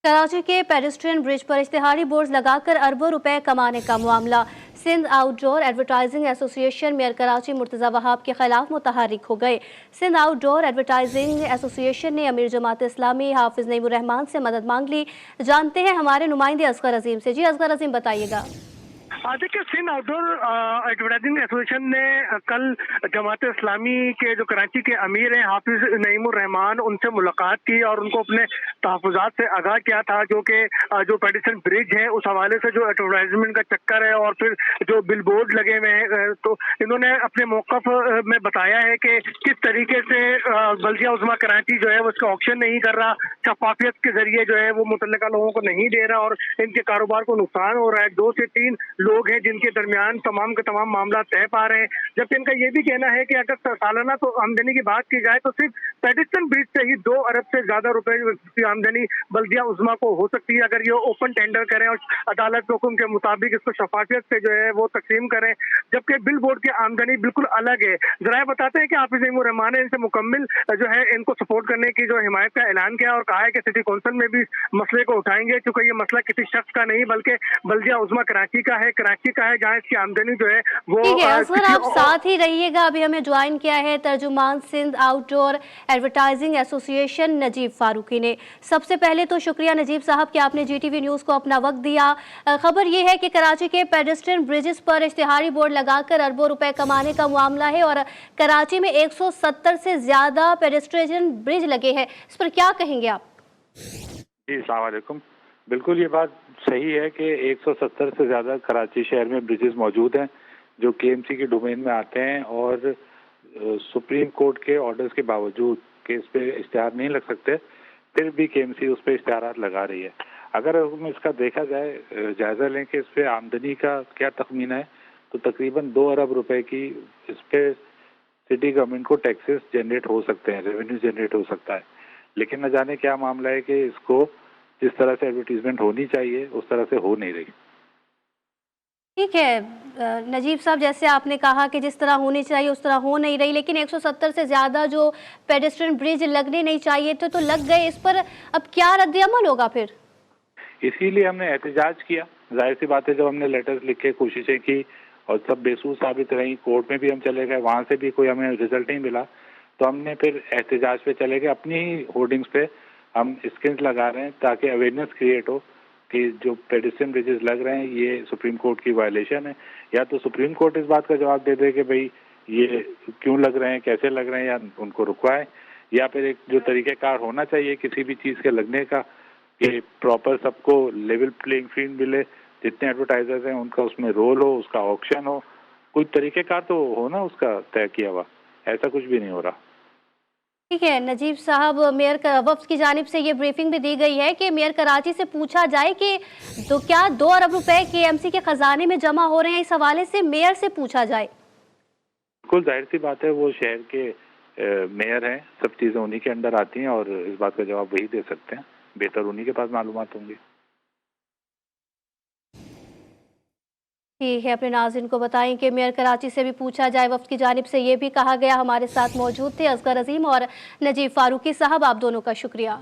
कराची के pedestrian bridge पर इश्तिहारी board लगाकर अरबों रुपए कमाने का मामला। Sindh outdoor advertising association mayor Karachi Murtaza Wahab के खिलाफ मुतहर्रिक हो गए। सिंध आउटडोर एडवर्टाइजिंग एसोसिएशन ने अमीर जमात इस्लामी हाफिज नईमुर रहमान से मदद मांग ली। जानते हैं हमारे नुमाइंदे असगर अजीम से। जी असगर अजीम, बताइएगा। देखिए, सिंध आउटडोर एडवर्टाइजिंग एसोसिएशन ने कल जमात इस्लामी के जो कराची के अमीर हैं हाफिज नईमुर रहमान, उनसे मुलाकात की और उनको अपने तहफ़्फ़ुज़ात से आगाह किया था। जो पेडिसन ब्रिज है उस हवाले से जो एडवर्टाइजमेंट का चक्कर है और फिर जो बिल बोर्ड लगे हुए हैं, तो इन्होंने अपने मौक़िफ़ में बताया है कि किस तरीके से बल्दिया उज़्मा कराची जो है वो उसका ऑक्शन नहीं कर रहा, शफाफियत के जरिए जो है वो मुतल्लिका लोगों को नहीं दे रहा और इनके कारोबार को नुकसान हो रहा है। 2 से 3 लोग हैं जिनके दरमियान तमाम के तमाम मामला तय पा रहे हैं। जबकि इनका ये भी कहना है कि अगर सालाना तो आमदनी की बात की जाए तो सिर्फ पेडिसन ब्रिज से ही 2 अरब से ज्यादा रुपए की आमदनी बल्दिया उज़्मा को हो सकती है अगर ये ओपन टेंडर करें और अदालत के हुक्म के मुताबिक इसको शफाफियत से जो है वो तकसीम करें। जबकि बिल बोर्ड की आमदनी बिल्कुल अलग है। जरा बताते हैं कि हाफिज नईमुर रहमान ने इनसे मुकम्मिल जो है इनको सपोर्ट करने की जो हिमायत का ऐलान किया और कहा है कि सिटी कौंसिल में भी मसले को उठाएंगे, क्योंकि ये मसला किसी शख्स का नहीं बल्कि बल्दिया उज़्मा कराची का है जहाँ इसकी आमदनी जो है वो। ठीक है असगर, आप साथ ही रहिएगा। अभी हमें ज्वाइन किया है तर्जुमान Sindh outdoor advertising association Najeeb Farooqui ने। सबसे पहले तो शुक्रिया नजीब साहब कि आपने जीटीवी न्यूज़ को अपना वक्त दिया। खबर ये है कि कराची के पेडेस्ट्रियन ब्रिजेस पर इश्तिहारी बोर्ड लगाकर अरबों रुपए कमाने का मामला है और कराची में 170 से ज्यादा पेडेस्ट्रियन ब्रिज लगे हैं। इस पर क्या कहेंगे आप? जी अस्सलाम वालेकुम। बिल्कुल ये बात सही है कि 170 से ज़्यादा कराची शहर में ब्रिजेस मौजूद हैं जो केएमसी के डोमेन में आते हैं और सुप्रीम कोर्ट के ऑर्डर्स के बावजूद कि इस पे इश्तिहार नहीं लग सकते, फिर भी केएमसी उस पर इश्तिहारात लगा रही है। अगर हम इसका देखा जाए, जायज़ा लें कि इस पर आमदनी का क्या तखमीना है, तो तकरीबन 2 अरब रुपए की इस पर सिटी गवर्नमेंट को टैक्सेस जनरेट हो सकते हैं, रेवेन्यू जनरेट हो सकता है। लेकिन न जाने क्या मामला है कि इसको जिस तरह से एडवर्टीजमेंट होनी चाहिए उस तरह से हो नहीं रही। ठीक है नजीब साहब, जैसे आपने कहा कि जिस तरह होनी चाहिए उस तरह हो नहीं रही, लेकिन 170 से ज़्यादा जो पेडेस्ट्रियन ब्रिज लगने नहीं चाहिए थे तो लग गए। इस पर अब क्या रद्द-ए-अमल होगा फिर? इसीलिए हमने एहतजाज किया। जाहिर सी बात है, जब हमने लेटर्स लिख के कोशिशें की और सब बेसुध साबित रही, कोर्ट में भी हम चले गए, वहाँ से भी कोई हमें रिजल्ट नहीं मिला, तो हमने फिर एहतजाज पे चले गए। अपनी ही होर्डिंग्स पे हम स्क्रीन्स लगा रहे हैं ताकि अवेयरनेस क्रिएट हो कि जो पेडिसन ब्रिजेस लग रहे हैं ये सुप्रीम कोर्ट की वायलेशन है। या तो सुप्रीम कोर्ट इस बात का जवाब दे दे कि भाई ये क्यों लग रहे हैं, कैसे लग रहे हैं, या उनको रुकवाएं, या फिर एक जो तरीक़ेकार होना चाहिए किसी भी चीज़ के लगने का कि प्रॉपर सबको लेवल प्लेइंग फील्ड मिले, जितने एडवर्टाइजर्स हैं उनका उसमें रोल हो, उसका ऑक्शन हो, कोई तरीक़ेकार तो हो ना उसका तय किया हुआ। ऐसा कुछ भी नहीं हो रहा। ठीक है नजीब साहब, मेयर वफ्द की जानिब से ये ब्रीफिंग भी दी गई है कि मेयर कराची से पूछा जाए कि तो क्या 2 अरब रुपए केएमसी के खजाने में जमा हो रहे हैं, इस हवाले से मेयर से पूछा जाए। बिल्कुल जाहिर सी बात है, वो शहर के मेयर हैं, सब चीज़ें उन्हीं के अंडर आती हैं और इस बात का जवाब वही दे सकते हैं। बेहतर उन्हीं के पास मालूमात होंगी। ठीक है, अपने नाज़रीन को बताएं कि मेयर कराची से भी पूछा जाए। वफ्द की जानिब से ये भी कहा गया। हमारे साथ मौजूद थे असगर अजीम और नजीब फारूकी साहब, आप दोनों का शुक्रिया।